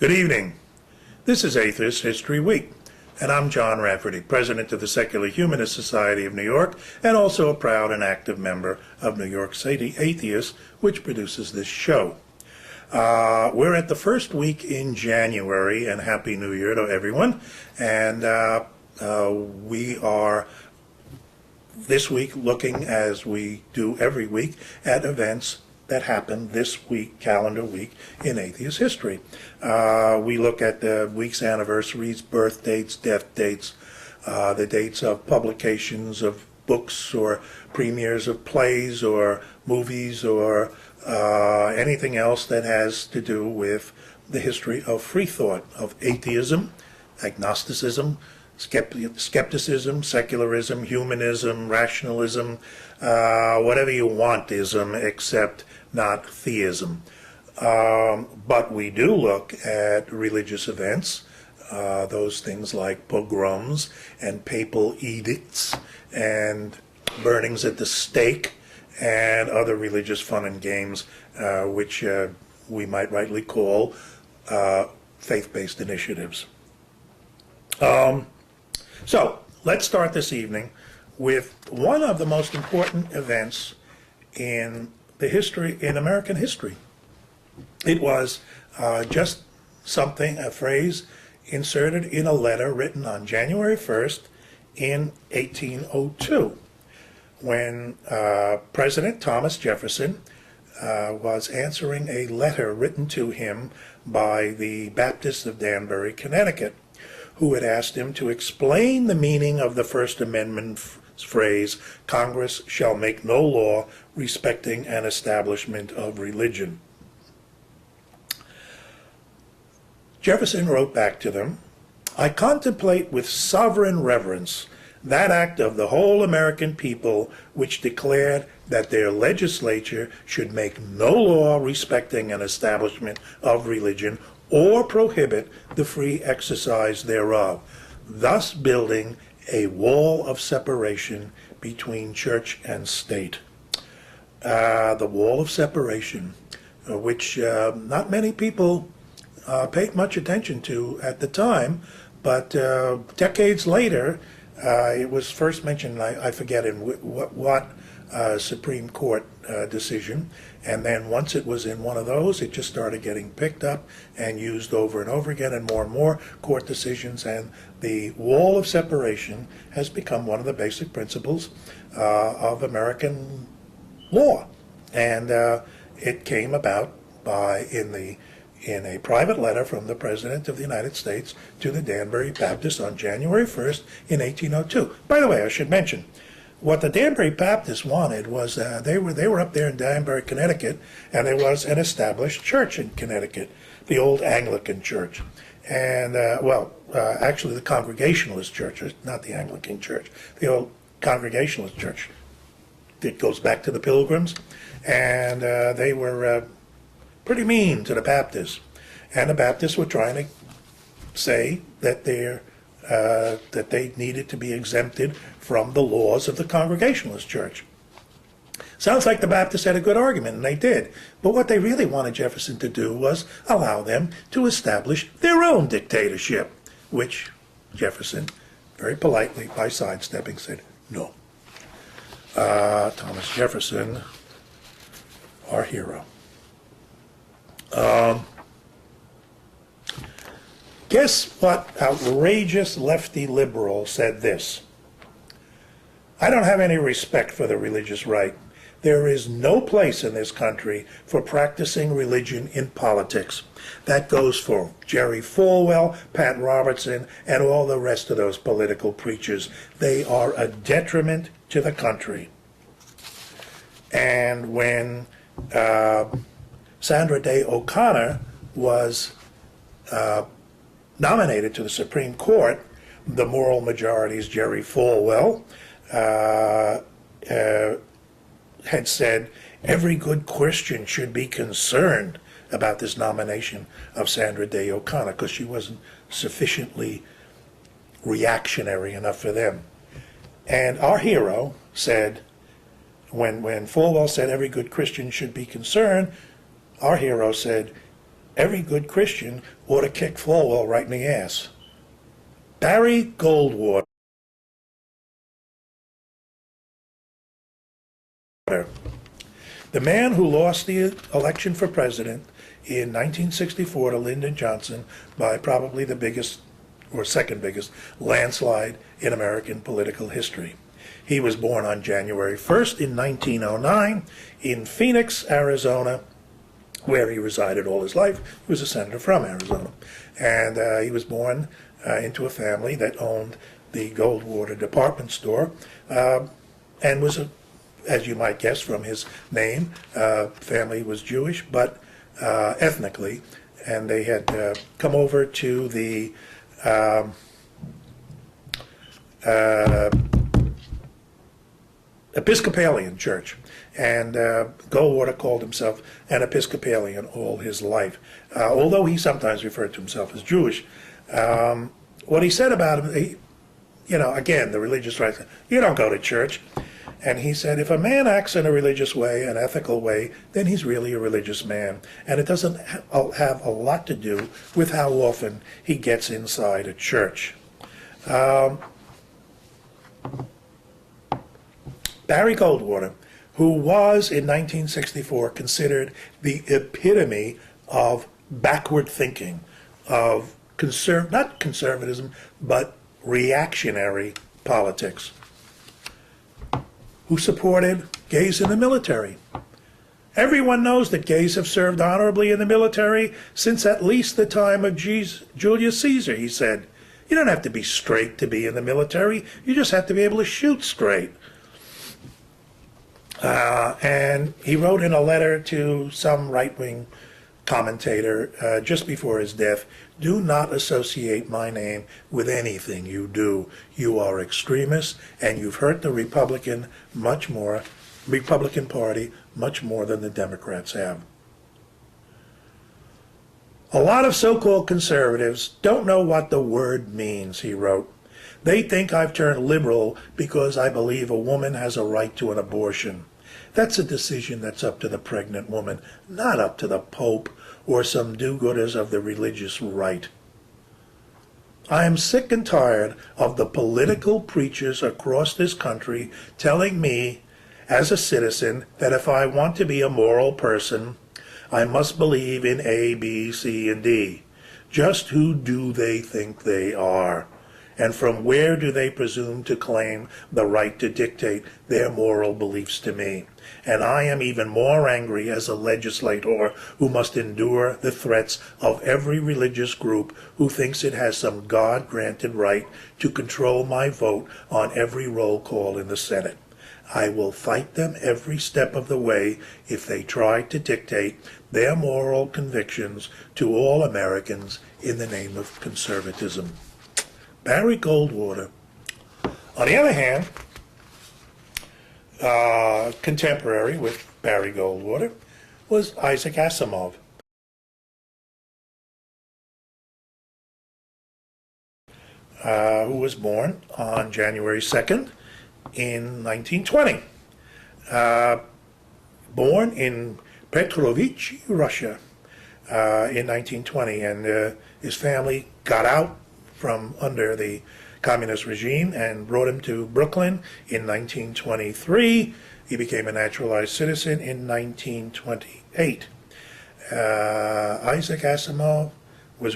Good evening. This is Atheist History Week, and I'm John Rafferty, president of the Secular Humanist Society of New York, and also a proud and active member of New York City Atheists, which produces this show. We're at the first week in January, and Happy New Year to everyone. And we are this week looking, as we do every week, at events that happened this week, calendar week, in atheist history. We look at the week's anniversaries, birth dates, death dates, the dates of publications of books or premieres of plays or movies or anything else that has to do with the history of free thought, of atheism, agnosticism, skepticism, secularism, humanism, rationalism, whatever you want-ism, except not theism. But we do look at religious events, those things like pogroms and papal edicts and burnings at the stake and other religious fun and games, which we might rightly call faith-based initiatives. So let's start this evening with one of the most important events in American history. It was just a phrase inserted in a letter written on January 1st in 1802, when President Thomas Jefferson was answering a letter written to him by the Baptists of Danbury, Connecticut, who had asked him to explain the meaning of the First Amendment phrase, "Congress shall make no law respecting an establishment of religion." Jefferson wrote back to them, "I contemplate with sovereign reverence that act of the whole American people which declared that their legislature should make no law respecting an establishment of religion or prohibit the free exercise thereof, thus building a wall of separation between church and state." The wall of separation, which not many people paid much attention to at the time, but decades later, it was first mentioned, I forget in what Supreme Court decision, and then once it was in one of those, it just started getting picked up and used over and over again in more and more court decisions, and the wall of separation has become one of the basic principles of American law. And it came about in a private letter from the President of the United States to the Danbury Baptists on January 1st in 1802. By the way, I should mention, what the Danbury Baptists wanted was they were up there in Danbury, Connecticut, and there was an established church in Connecticut, the old Anglican church. And, actually the Congregationalist church, not the Anglican church, the old Congregationalist church. It goes back to the Pilgrims, and they were pretty mean to the Baptists. And the Baptists were trying to say that they needed to be exempted from the laws of the Congregationalist church. Sounds like the Baptists had a good argument, and they did. But what they really wanted Jefferson to do was allow them to establish their own dictatorship, which Jefferson, very politely, by sidestepping, said no. Thomas Jefferson, our hero. Guess what outrageous lefty liberal said this? "I don't have any respect for the religious right. There is no place in this country for practicing religion in politics." That goes for Jerry Falwell, Pat Robertson, and all the rest of those political preachers. They are a detriment to the country. And when Sandra Day O'Connor was nominated to the Supreme Court, the moral majority's Jerry Falwell had said every good Christian should be concerned about this nomination of Sandra Day O'Connor because she wasn't sufficiently reactionary enough for them. And our hero said, when Falwell said every good Christian should be concerned, our hero said, every good Christian ought to kick Falwell right in the ass. Barry Goldwater, the man who lost the election for president in 1964 to Lyndon Johnson by probably the biggest or second biggest landslide in American political history. He was born on January 1st in 1909 in Phoenix, Arizona, where he resided all his life. He was a senator from Arizona. And he was born into a family that owned the Goldwater department store and was, as you might guess from his name, family was Jewish, but ethnically. And they had come over to the Episcopalian church, and Goldwater called himself an Episcopalian all his life, although he sometimes referred to himself as Jewish. What he said about him, again, the religious right, you don't go to church. And he said, if a man acts in a religious way, an ethical way, then he's really a religious man. And it doesn't have a lot to do with how often he gets inside a church. Barry Goldwater, who was in 1964 considered the epitome of backward thinking, of not conservatism, but reactionary politics, who supported gays in the military. Everyone knows that gays have served honorably in the military since at least the time of Julius Caesar, he said. You don't have to be straight to be in the military. You just have to be able to shoot straight. And he wrote in a letter to some right-wing commentator just before his death, do not associate my name with anything you do. You are extremists, and you've hurt the Republican Party much more than the Democrats have. A lot of so-called conservatives don't know what the word means, he wrote. They think I've turned liberal because I believe a woman has a right to an abortion. That's a decision that's up to the pregnant woman, not up to the Pope or some do-gooders of the religious right. I am sick and tired of the political preachers across this country telling me, as a citizen, that if I want to be a moral person, I must believe in A, B, C, and D. Just who do they think they are? And from where do they presume to claim the right to dictate their moral beliefs to me? And I am even more angry as a legislator who must endure the threats of every religious group who thinks it has some God-granted right to control my vote on every roll call in the Senate. I will fight them every step of the way if they try to dictate their moral convictions to all Americans in the name of conservatism. Barry Goldwater. On the other hand, contemporary with Barry Goldwater was Isaac Asimov. Who was born on January 2nd in 1920. Born in Petrovich, Russia in 1920, and his family got out from under the communist regime and brought him to Brooklyn in 1923. He became a naturalized citizen in 1928. Isaac Asimov was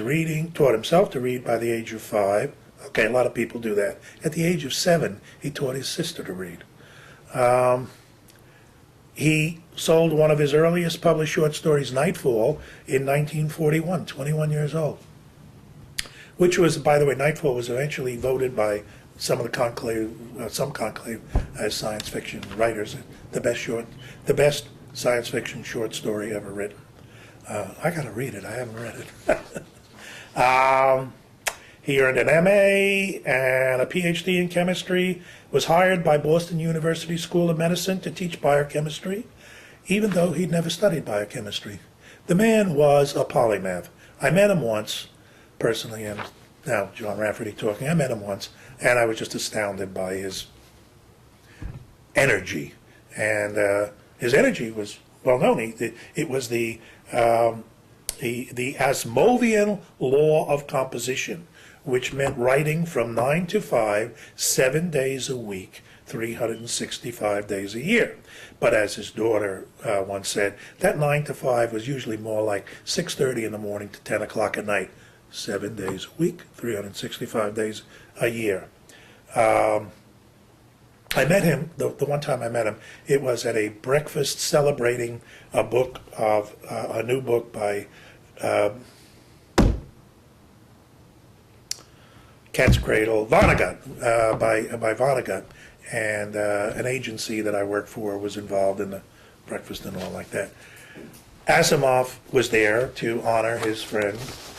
taught himself to read by the age of 5. Okay, a lot of people do that. At the age of 7, he taught his sister to read. He sold one of his earliest published short stories, Nightfall, in 1941, 21 years old. Which was, by the way, Nightfall was eventually voted by some of the conclave, as science fiction writers, the best science fiction short story ever written. I got to read it. I haven't read it. He earned an MA and a PhD in chemistry, was hired by Boston University School of Medicine to teach biochemistry, even though he'd never studied biochemistry. The man was a polymath. I met him once, personally, and now John Rafferty talking, I met him once, and I was just astounded by his energy. And his energy was well known. It was the the Asimovian law of composition, which meant writing from 9 to 5, 7 days a week, 365 days a year. But as his daughter once said, that 9 to 5 was usually more like 6:30 in the morning to 10 o'clock at night, 7 days a week, 365 days a year. I met him, the one time I met him, it was at a breakfast celebrating a book of, a new book by Cat's Cradle, Vonnegut, by Vonnegut, and an agency that I worked for was involved in the breakfast and all like that. Asimov was there to honor his friend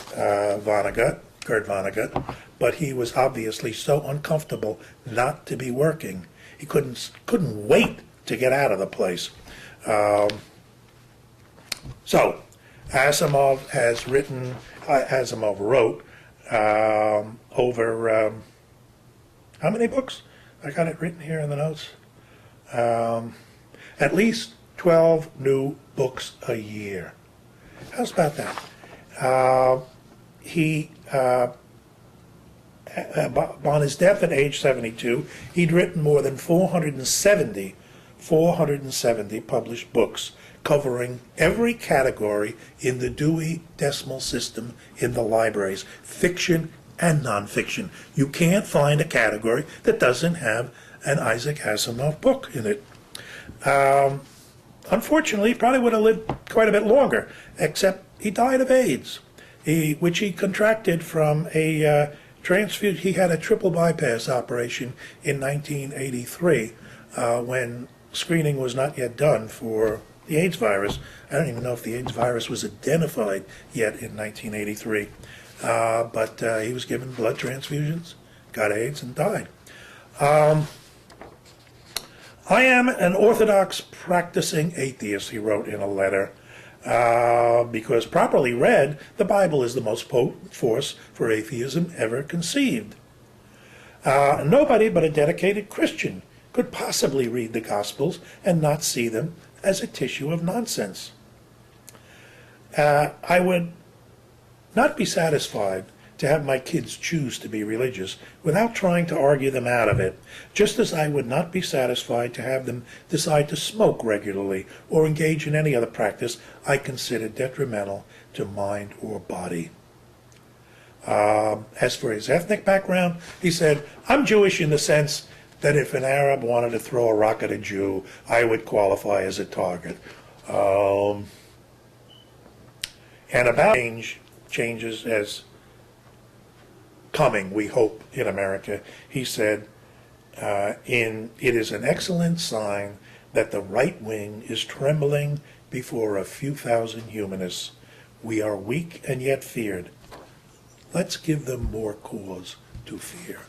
Vonnegut, Kurt Vonnegut, but he was obviously so uncomfortable not to be working. He couldn't wait to get out of the place. So Asimov wrote over, how many books? I got it written here in the notes. At least 12 new books a year. How's about that? On his death at age 72, he'd written more than 470 published books covering every category in the Dewey Decimal System in the libraries, fiction and nonfiction. You can't find a category that doesn't have an Isaac Asimov book in it. Unfortunately, he probably would have lived quite a bit longer, except he died of AIDS, which he contracted from a transfusion. He had a triple bypass operation in 1983 when screening was not yet done for the AIDS virus. I don't even know if the AIDS virus was identified yet in 1983. But he was given blood transfusions, got AIDS, and died. I am an Orthodox practicing atheist, he wrote in a letter, because properly read, the Bible is the most potent force for atheism ever conceived. Nobody but a dedicated Christian could possibly read the Gospels and not see them as a tissue of nonsense. I would not be satisfied to have my kids choose to be religious without trying to argue them out of it, just as I would not be satisfied to have them decide to smoke regularly or engage in any other practice I consider detrimental to mind or body. As for his ethnic background, he said, I'm Jewish in the sense that if an Arab wanted to throw a rock at a Jew, I would qualify as a target. And about changes as coming, we hope, in America, he said, it is an excellent sign that the right wing is trembling before a few thousand humanists. We are weak and yet feared. Let's give them more cause to fear.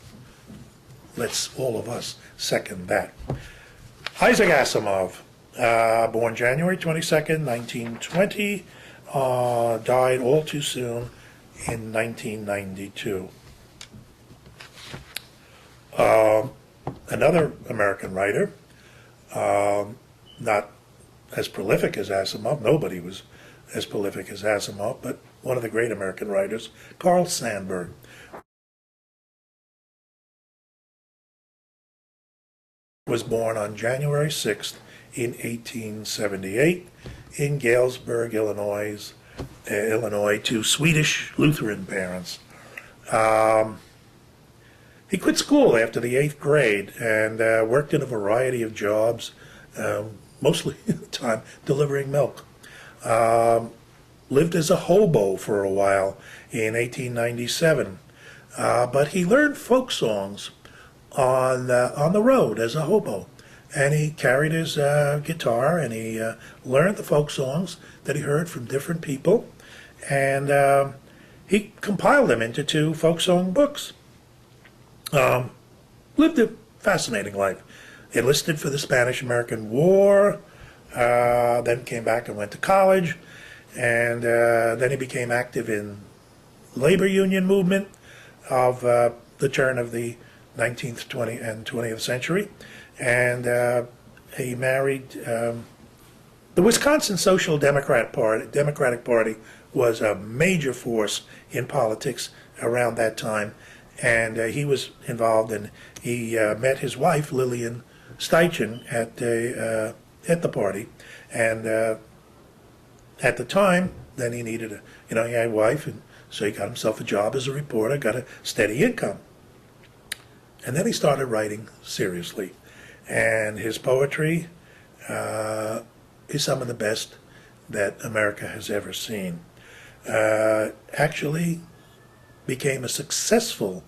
Let's, all of us, second that. Isaac Asimov, born January 22nd, 1920, died all too soon in 1992. Another American writer, not as prolific as Asimov, nobody was as prolific as Asimov, but one of the great American writers, Carl Sandburg. Was born on January 6th in 1878 in Galesburg, Illinois, to Swedish Lutheran parents. He quit school after the 8th grade and worked in a variety of jobs, mostly at the time delivering milk. Lived as a hobo for a while in 1897, but he learned folk songs on the road as a hobo, and he carried his guitar and he learned the folk songs that he heard from different people, and he compiled them into 2 folk song books. Lived a fascinating life. Enlisted for the Spanish-American War, then came back and went to college, and then he became active in labor union movement of the turn of the 19th, 20th, and 20th century, and he married the Wisconsin Social Democratic Party was a major force in politics around that time, and he was involved, and he met his wife Lillian Steichen at the party, and at the time, then he needed he had a wife, and so he got himself a job as a reporter, got a steady income, and then he started writing seriously, and his poetry is some of the best that America has ever seen. Actually became a successful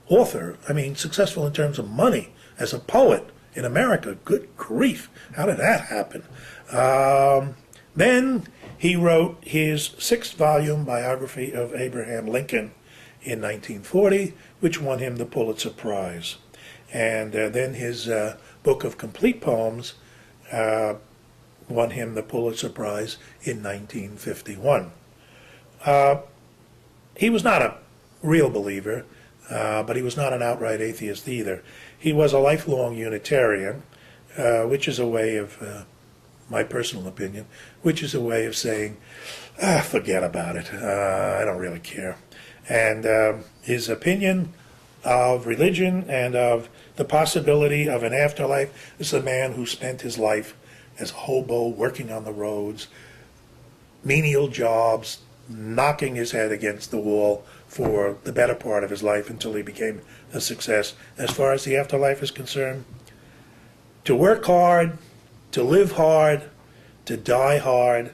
author. I mean, successful in terms of money as a poet in America. Good grief, how did that happen? Then he wrote his 6th-volume biography of Abraham Lincoln in 1940, which won him the Pulitzer Prize. And then his book of complete poems won him the Pulitzer Prize in 1951. He was not a real believer, but he was not an outright atheist either. He was a lifelong Unitarian, which is a way of, my personal opinion, which is a way of saying, forget about it, I don't really care. And his opinion of religion and of the possibility of an afterlife, this is a man who spent his life as a hobo, working on the roads, menial jobs, knocking his head against the wall for the better part of his life until he became a success. As far as the afterlife is concerned, to work hard, to live hard, to die hard,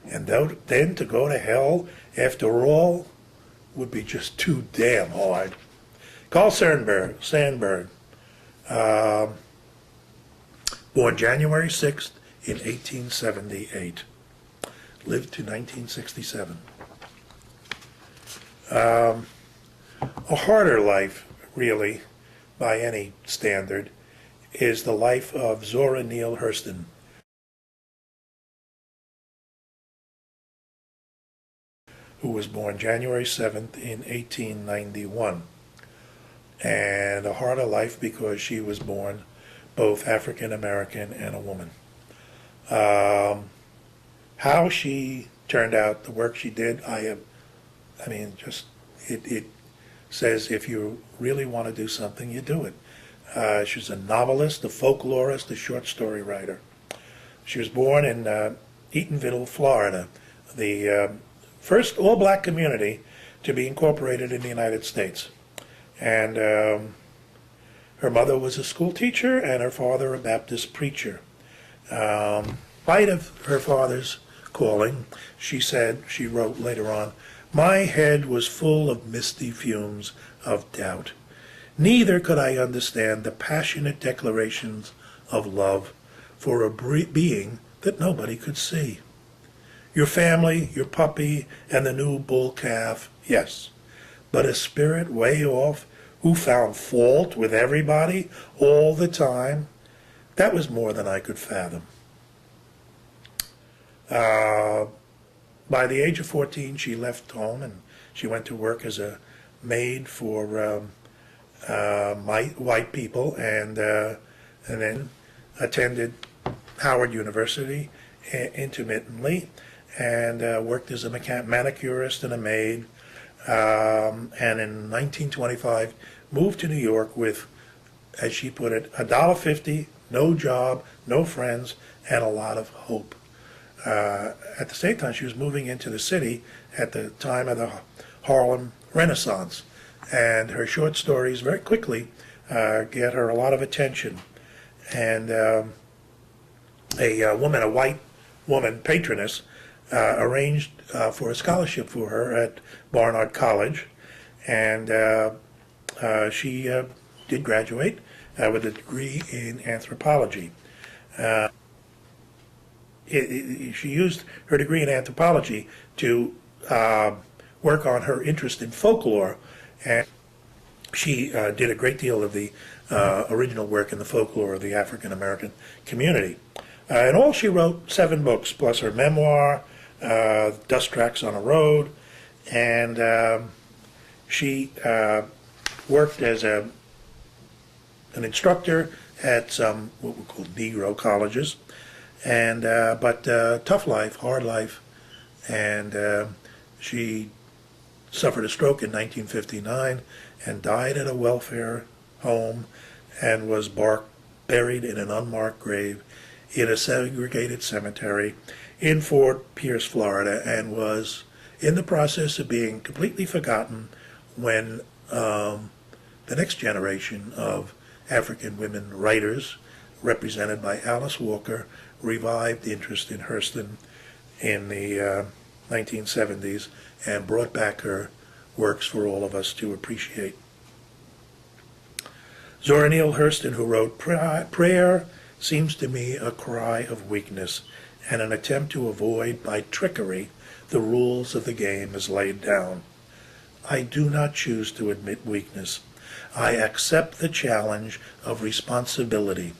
and then to go to hell after all would be just too damn hard. Carl Sandburg, born January 6th in 1878, lived to 1967. A harder life, really, by any standard, is the life of Zora Neale Hurston, who was born January 7th in 1891. And a harder life because she was born both African American and a woman. How she turned out, the work she did, it says if you really want to do something, you do it. She was a novelist, a folklorist, a short story writer. She was born in Eatonville, Florida, the first all-black community to be incorporated in the United States. And her mother was a school teacher and her father a Baptist preacher. In spite of her father's calling, she wrote later on, "My head was full of misty fumes of doubt. Neither could I understand the passionate declarations of love for a being that nobody could see. Your family, your puppy, and the new bull calf, yes. But a spirit way off who found fault with everybody all the time, that was more than I could fathom." By the age of 14, she left home and she went to work as a maid for white people, and then attended Howard University intermittently, and worked as a manicurist and a maid. And in 1925, moved to New York with, as she put it, $1.50, no job, no friends, and a lot of hope. At the same time, she was moving into the city at the time of the Harlem Renaissance, and her short stories very quickly get her a lot of attention. And a white woman patroness, arranged for a scholarship for her at Barnard College, and she did graduate with a degree in anthropology. She used her degree in anthropology to work on her interest in folklore, and she did a great deal of the original work in the folklore of the African American community. In all, she wrote 7 books, plus her memoir, Dust Tracks on a Road, and she worked as an instructor at some what we call Negro colleges, and but tough life, hard life, and she suffered a stroke in 1959 and died at a welfare home and was buried in an unmarked grave in a segregated cemetery in Fort Pierce, Florida, and was in the process of being completely forgotten when the next generation of African women writers, represented by Alice Walker, revived interest in Hurston in the 1970s and brought back her works for all of us to appreciate. Zora Neale Hurston, who wrote, "Prayer seems to me a cry of weakness and an attempt to avoid by trickery the rules of the game as laid down. I do not choose to admit weakness. I accept the challenge of responsibility.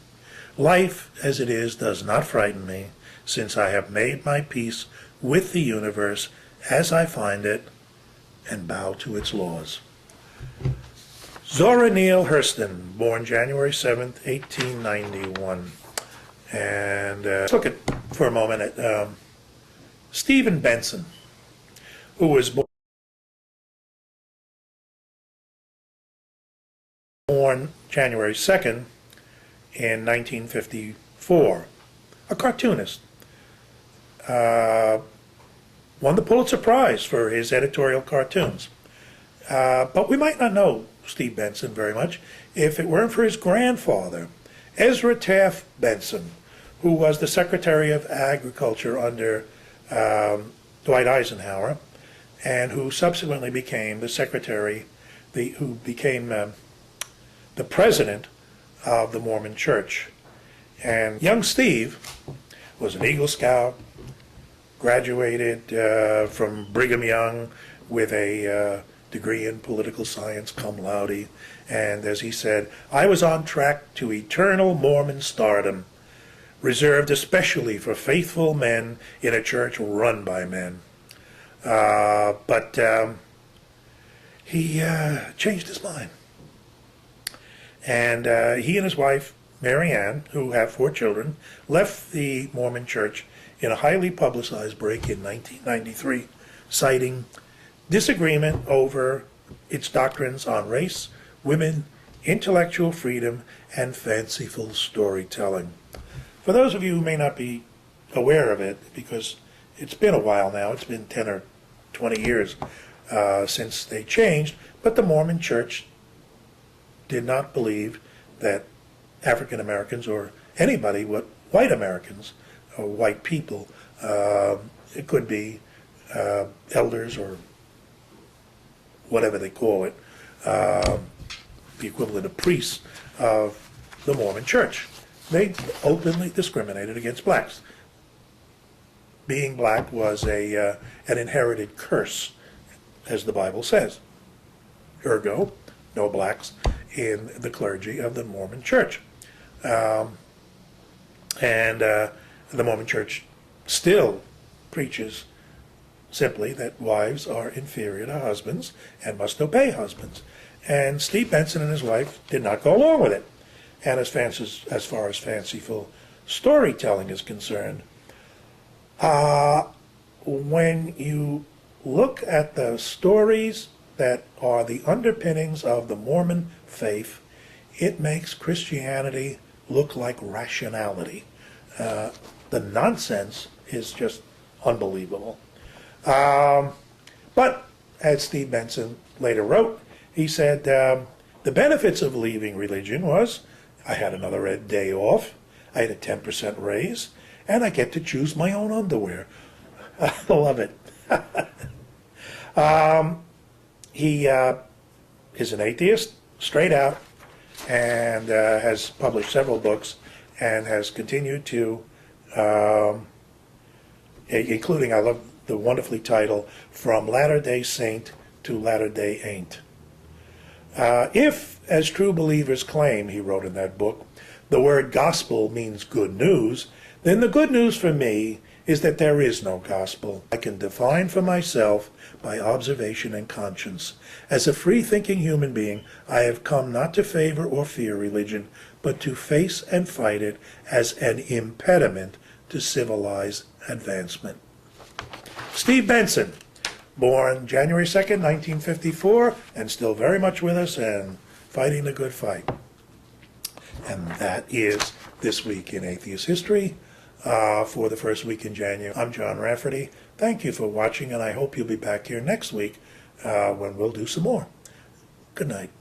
Life as it is does not frighten me, since I have made my peace with the universe as I find it and bow to its laws." Zora Neale Hurston, born January 7th, 1891. And let's look at, for a moment, at Stephen Benson, who was born January 2nd in 1954, a cartoonist. Won the Pulitzer Prize for his editorial cartoons. But we might not know Steve Benson very much if it weren't for his grandfather, Ezra Taft Benson, who was the Secretary of Agriculture under Dwight Eisenhower, and who subsequently became the secretary, who became the president of the Mormon Church. And young Steve was an Eagle Scout, graduated from Brigham Young with a degree in political science, cum laude, and as he said, "I was on track to eternal Mormon stardom, reserved especially for faithful men in a church run by men." But he changed his mind. And he and his wife, Mary Ann, who have 4 children, left the Mormon Church in a highly publicized break in 1993, citing disagreement over its doctrines on race, women, intellectual freedom, and fanciful storytelling. For those of you who may not be aware of it, because it's been a while now, it's been 10 or 20 years since they changed, but the Mormon Church did not believe that African Americans or anybody, white Americans or white people, it could be elders or whatever they call it, the equivalent of priests of the Mormon Church. They openly discriminated against blacks. Being black was an inherited curse, as the Bible says. Ergo, no blacks in the clergy of the Mormon Church. And the Mormon Church still preaches simply that wives are inferior to husbands and must obey husbands. And Steve Benson and his wife did not go along with it. And as far as fanciful storytelling is concerned, when you look at the stories that are the underpinnings of the Mormon faith, it makes Christianity look like rationality. The nonsense is just unbelievable. But, as Steve Benson later wrote, he said, the benefits of leaving religion was I had another day off, I had a 10% raise, and I get to choose my own underwear. I love it. He is an atheist, straight out, and has published several books and has continued to, including, I love the wonderfully titled, From Latter-day Saint to Latter-day Ain't. If, as true believers claim, he wrote in that book, the word gospel means good news, then the good news for me is that there is no gospel. I can define for myself by observation and conscience. As a free-thinking human being, I have come not to favor or fear religion, but to face and fight it as an impediment to civilized advancement. Steve Benson, born January 2nd, 1954, and still very much with us and fighting the good fight. And that is This Week in Atheist History for the first week in January. I'm John Rafferty. Thank you for watching, and I hope you'll be back here next week when we'll do some more. Good night.